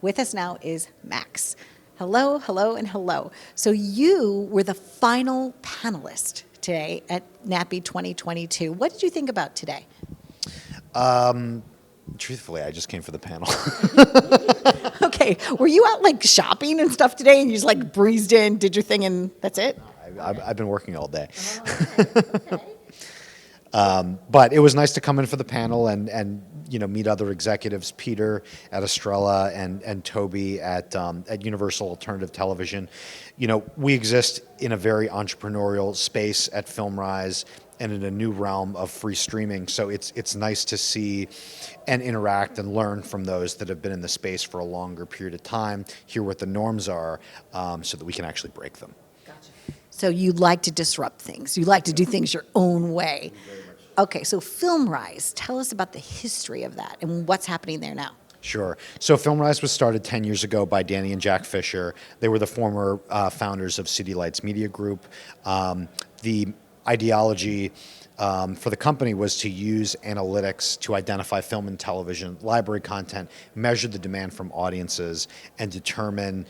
With us now is Max. Hello, hello, and hello. So you were the final panelist today at NAPI 2022. What did you think about today? Truthfully, I just came for the panel. Okay, were you out like shopping and stuff today and you just like breezed in, did your thing, and that's it? I've been working all day. Okay. But it was nice to come in for the panel and meet other executives, Peter at Estrella and Toby at Universal Alternative Television. We exist in a very entrepreneurial space at Filmrise and in a new realm of free streaming. So it's nice to see and interact and learn from those that have been in the space for a longer period of time, hear what the norms are, so that we can actually break them. So you like to disrupt things. You like to do things your own way. Okay, so Filmrise, tell us about the history of that and what's happening there now. Sure. So Filmrise was started 10 years ago by Danny and Jack Fisher. They were the former founders of City Lights Media Group. The ideology for the company was to use analytics to identify film and television library content, measure the demand from audiences, and determine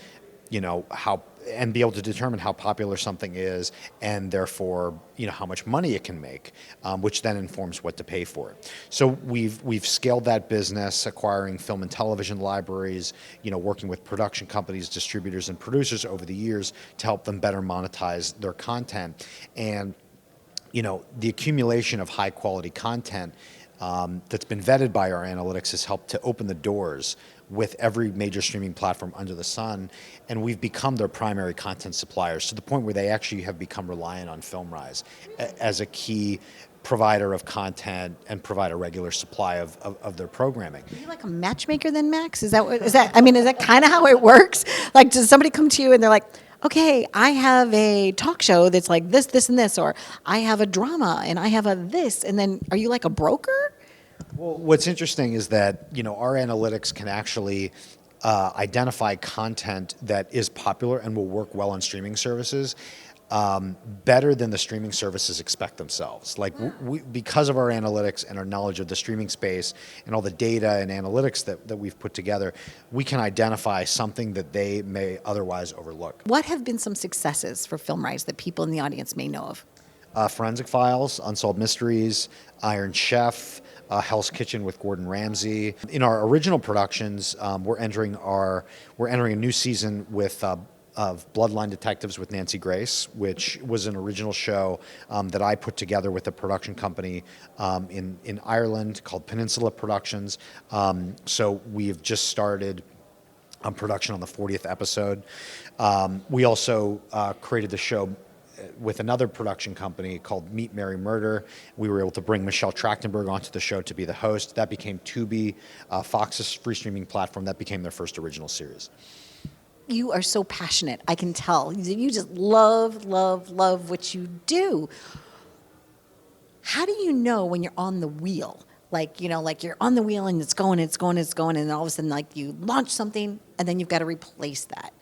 be able to determine how popular something is, and therefore, how much money it can make, which then informs what to pay for it. So we've scaled that business, acquiring film and television libraries, working with production companies, distributors, and producers over the years to help them better monetize their content. And the accumulation of high quality content that's been vetted by our analytics has helped to open the doors with every major streaming platform under the sun, and we've become their primary content suppliers to the point where they actually have become reliant on Filmrise as a key provider of content and provide a regular supply of their programming. Are you like a matchmaker then, Max? Is that kind of how it works? Like, does somebody come to you and they're like, okay, I have a talk show that's like this, this, and this, or I have a drama and I have a this, and then are you like a broker? Well, what's interesting is that, our analytics can actually identify content that is popular and will work well on streaming services better than the streaming services expect themselves. Like, because of our analytics and our knowledge of the streaming space and all the data and analytics that we've put together, we can identify something that they may otherwise overlook. What have been some successes for Filmrise that people in the audience may know of? Forensic Files, Unsolved Mysteries, Iron Chef, Hell's Kitchen with Gordon Ramsay. In our original productions, we're entering a new season with of Bloodline Detectives with Nancy Grace, which was an original show that I put together with a production company in Ireland called Peninsula Productions. So we've just started production on the 40th episode. We also created the show with another production company called Meet, Marry, Murder. We were able to bring Michelle Trachtenberg onto the show to be the host. That became Tubi, Fox's free streaming platform. That became their first original series. You are so passionate, I can tell. You just love, love, love what you do. How do you know when you're on the wheel? Like you're on the wheel and it's going, and then all of a sudden, like, you launch something and then you've got to replace that.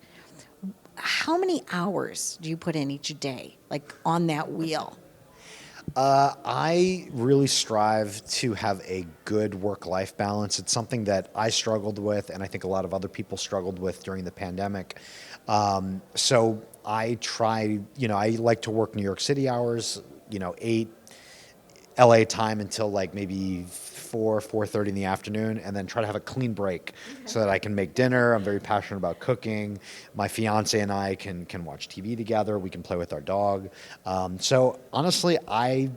How many hours do you put in each day, like on that wheel? I really strive to have a good work-life balance. It's something that I struggled with, and I think a lot of other people struggled with during the pandemic. So I try, I like to work New York City hours, 8 LA time until like maybe 4:30 in the afternoon, and then try to have a clean break so that I can make dinner. I'm very passionate about cooking. My fiance and I can watch TV together. We can play with our dog. So honestly, I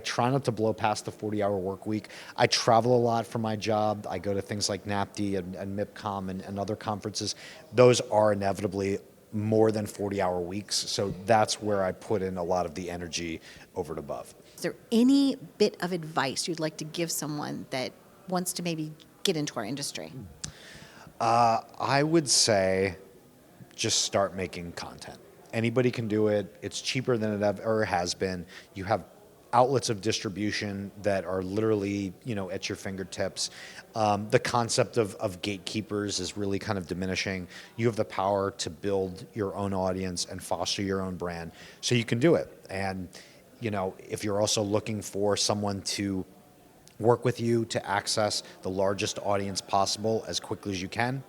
try not to blow past the 40-hour work week. I travel a lot for my job. I go to things like NAPD and MIPCOM and other conferences. Those are inevitably more than 40-hour weeks. So that's where I put in a lot of the energy over and above. Is there any bit of advice you'd like to give someone that wants to maybe get into our industry? I would say just start making content. Anybody can do it. It's cheaper than it ever has been. You have outlets of distribution that are literally, at your fingertips. The concept of gatekeepers is really kind of diminishing. You have the power to build your own audience and foster your own brand, so you can do it. And, if you're also looking for someone to work with you to access the largest audience possible as quickly as you can,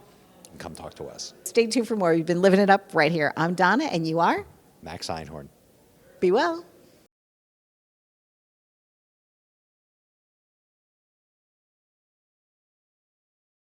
and come talk to us. Stay tuned for more. You've been living it up right here. I'm Donna, and you are? Max Einhorn. Be well.